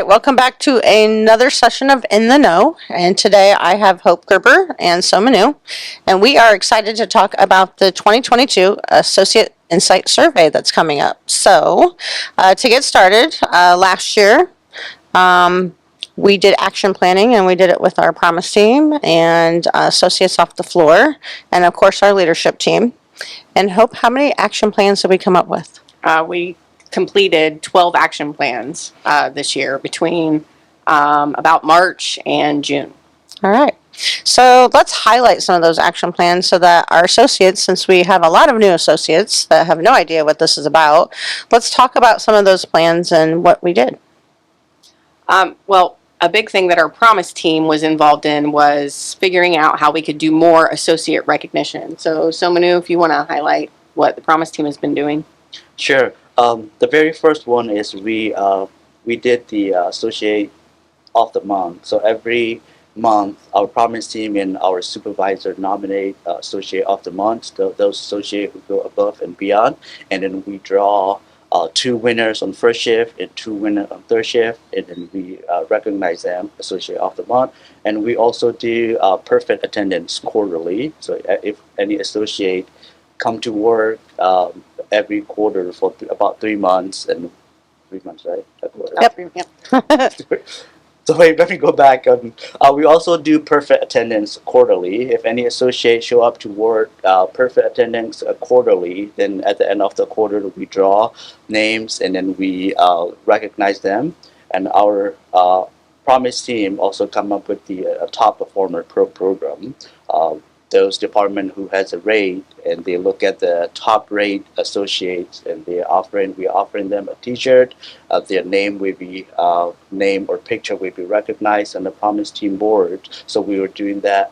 right, welcome back to another session of In the Know. And today I have Hope Gerber and Somanu, and we are excited to talk about the 2022 Associate Insight Survey that's coming up. So, to get started, last year we did action planning, and we did it with our Promise team and associates off the floor, and of course our leadership team. And Hope, how many action plans did we come up with? We completed 12 action plans this year between about March and June. All right. So let's highlight some of those action plans so that our associates, since we have a lot of new associates that have no idea what this is about, let's talk about some of those plans and what we did. Well, a big thing that our Promise team was involved in was figuring out how we could do more associate recognition. So, Manu, if you want to highlight what the Promise team has been doing. Sure. The very first one is we did the associate of the month. So every month, our Promise team and our supervisor nominate associate of the month. Those associates who go above and beyond, and then we draw 2 winners on first shift and 2 winners on third shift, and then we recognize them associate of the month. And we also do perfect attendance quarterly. So if any associate come to work every quarter for about 3 months, and 3 months, right? Yep. So wait, let me go back. We also do perfect attendance quarterly. If any associate show up to work perfect attendance quarterly, then at the end of the quarter we draw names and then we recognize them. And our Promise team also come up with the top performer program. Those department who has a rate, and they look at the top rate associates, and we offering them a T-shirt. Their name will be name or picture will be recognized on the Promise team board. So we were doing that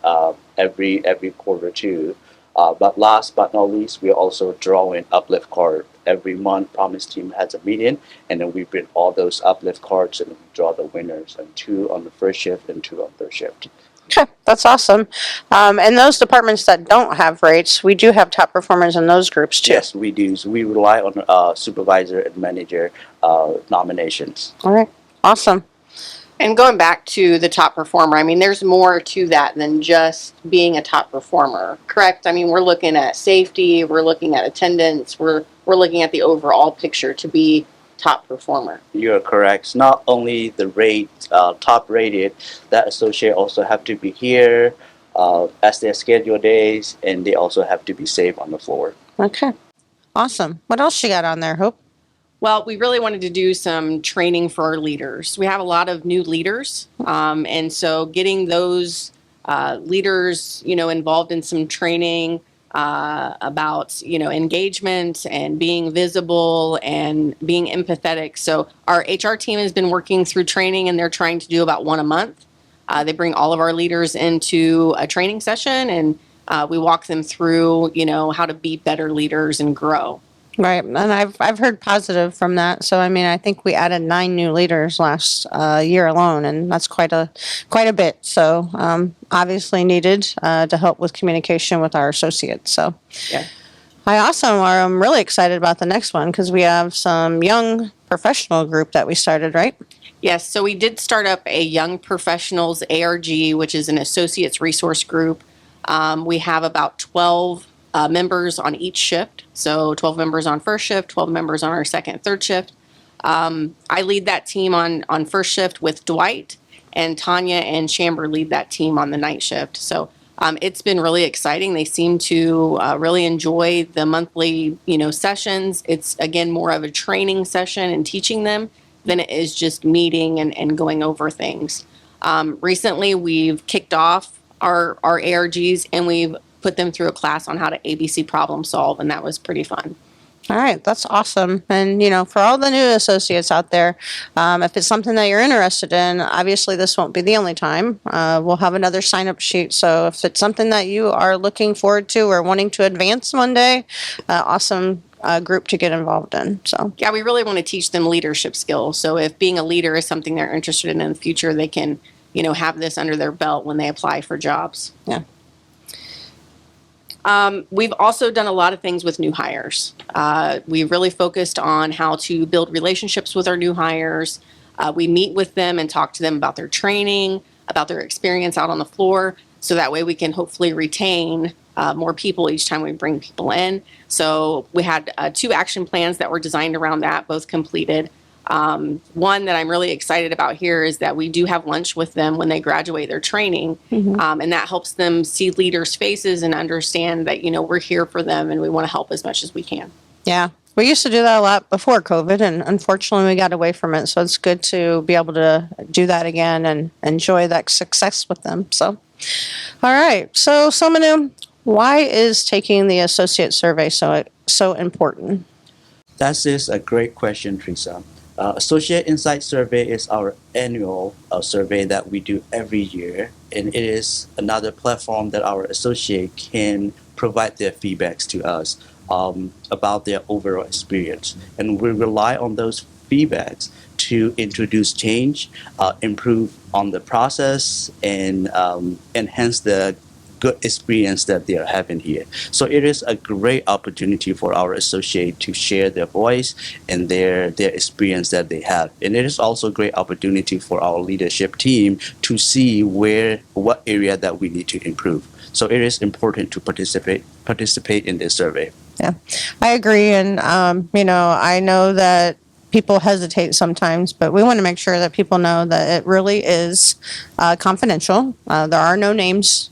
every quarter too. But last but not least, we are also drawing uplift card. Every month, Promise team has a meeting, and then we bring all those uplift cards and we draw the winners, and 2 on the first shift and 2 on third shift. Okay, that's awesome. And those departments that don't have rates, we do have top performers in those groups too. Yes, we do. So we rely on supervisor and manager nominations. All right, awesome. And going back to the top performer, I mean, there's more to that than just being a top performer, correct? I mean, we're looking at safety, we're looking at attendance, we're looking at the overall picture to be top performer. You're correct. It's not only the rate, top rated, that associate also have to be here as their scheduled days, and they also have to be safe on the floor. Okay, awesome. What else you got on there, Hope? Well, we really wanted to do some training for our leaders. We have a lot of new leaders, and so getting those leaders, involved in some training about, engagement and being visible and being empathetic. So our HR team has been working through training, and they're trying to do about 1 a month. They bring all of our leaders into a training session, and we walk them through, how to be better leaders and grow. Right, and I've heard positive from that. So I mean, I think we added 9 new leaders last year alone, and that's quite a bit. So obviously needed to help with communication with our associates. So Yeah. I'm really excited about the next one because we have some young professional group that we started, right? Yes, so we did start up a Young Professionals ARG, which is an associates resource group. We have about 12 members on each shift. So 12 members on first shift, 12 members on our second and third shift. I lead that team on first shift with Dwight, and Tanya and Chamber lead that team on the night shift. So it's been really exciting. They seem to really enjoy the monthly, sessions. It's, again, more of a training session and teaching them than it is just meeting and going over things. Recently, we've kicked off our ARGs, and we've put them through a class on how to ABC problem solve, and that was pretty fun. All right, that's awesome. And, for all the new associates out there, if it's something that you're interested in, obviously this won't be the only time. We'll have another sign-up sheet. So if it's something that you are looking forward to or wanting to advance one day, awesome group to get involved in. So yeah, we really want to teach them leadership skills. So if being a leader is something they're interested in the future, they can, have this under their belt when they apply for jobs. Yeah. We've also done a lot of things with new hires. We really focused on how to build relationships with our new hires, We meet with them and talk to them about their training, about their experience out on the floor, so that way we can hopefully retain more people each time we bring people in. So we had 2 action plans that were designed around that, both completed. One that I'm really excited about here is that we do have lunch with them when they graduate their training. And that helps them see leaders' faces and understand that, we're here for them and we want to help as much as we can. Yeah. We used to do that a lot before COVID, and unfortunately we got away from it. So it's good to be able to do that again and enjoy that success with them. So, all right. So, Manu, why is taking the associate survey so important? That is a great question, Teresa. Associate Insight Survey is our annual survey that we do every year, and it is another platform that our associate can provide their feedbacks to us about their overall experience. And we rely on those feedbacks to introduce change, improve on the process, and enhance the good experience that they are having here. So it is a great opportunity for our associate to share their voice and their experience that they have. And it is also a great opportunity for our leadership team to see what area that we need to improve. So it is important to participate in this survey. Yeah, I agree. And, I know that people hesitate sometimes, but we want to make sure that people know that it really is confidential. There are no names.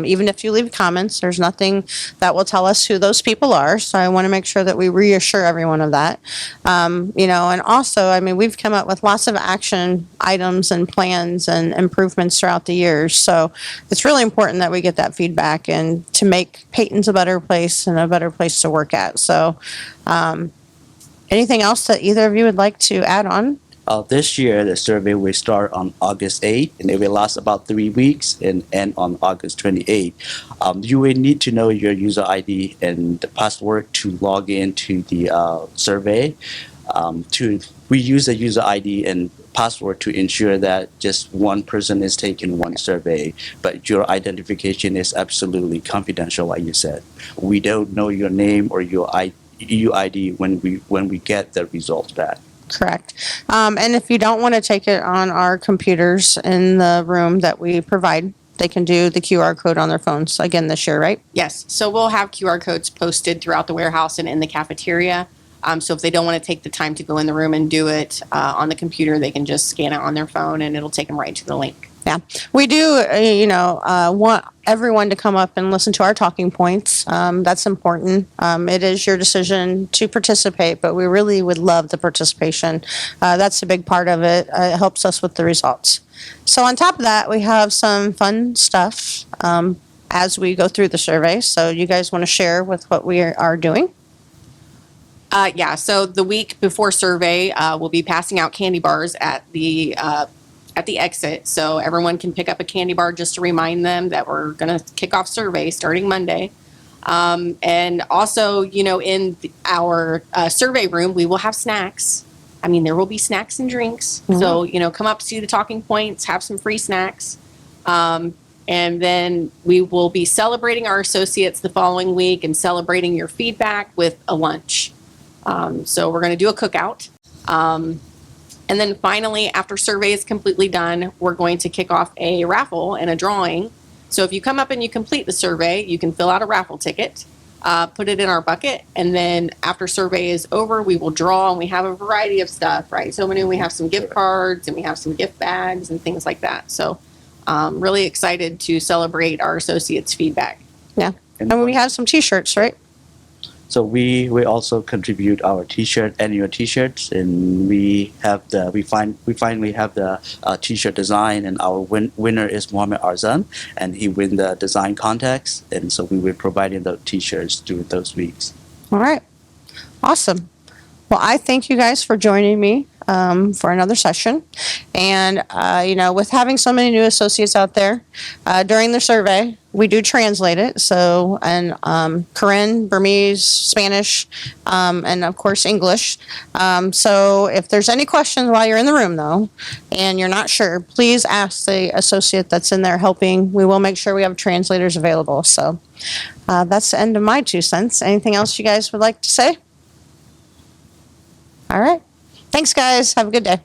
Even if you leave comments, there's nothing that will tell us who those people are. So I want to make sure that we reassure everyone of that. And also, we've come up with lots of action items and plans and improvements throughout the years. So it's really important that we get that feedback and to make Peyton's a better place and a better place to work at. So anything else that either of you would like to add on? This year, the survey will start on August 8th, and it will last about 3 weeks and end on August 28th. You will need to know your user ID and the password to log into the survey. We use the user ID and password to ensure that just one person is taking one survey, but your identification is absolutely confidential, like you said. We don't know your name or your UID when we get the results back. Correct. And if you don't want to take it on our computers in the room that we provide, they can do the QR code on their phones again this year, right? Yes. So we'll have QR codes posted throughout the warehouse and in the cafeteria. So if they don't want to take the time to go in the room and do it on the computer, they can just scan it on their phone and it'll take them right to the link. Yeah, we do, want everyone to come up and listen to our talking points. That's important. It is your decision to participate, but we really would love the participation. That's a big part of it. It helps us with the results. So on top of that, we have some fun stuff as we go through the survey. So you guys want to share with what we are doing? So the week before survey, we'll be passing out candy bars at the exit, so everyone can pick up a candy bar just to remind them that we're going to kick off survey starting Monday. And also, in our survey room, we will have snacks. There will be snacks and drinks. Mm-hmm. So, come up, see the talking points, have some free snacks. And then we will be celebrating our associates the following week and celebrating your feedback with a lunch. So we're going to do a cookout. And then finally, after survey is completely done, we're going to kick off a raffle and a drawing. So if you come up and you complete the survey, you can fill out a raffle ticket, put it in our bucket, and then after survey is over, we will draw, and we have a variety of stuff, right? So we have some gift cards, and we have some gift bags and things like that. So really excited to celebrate our associates' feedback. Yeah, and we have some T-shirts, right? So we also contribute our annual T-shirts, and we finally have the T-shirt design, and our winner is Mohammed Arzan, and he win the design contest, and so we will providing the T-shirts during those weeks. All right, awesome. Well, I thank you guys for joining me for another session. And, with having so many new associates out there, during the survey, we do translate it. So, and Korean, Burmese, Spanish, and of course, English. So if there's any questions while you're in the room, though, and you're not sure, please ask the associate that's in there helping. We will make sure we have translators available. So that's the end of my 2 cents. Anything else you guys would like to say? All right. Thanks, guys. Have a good day.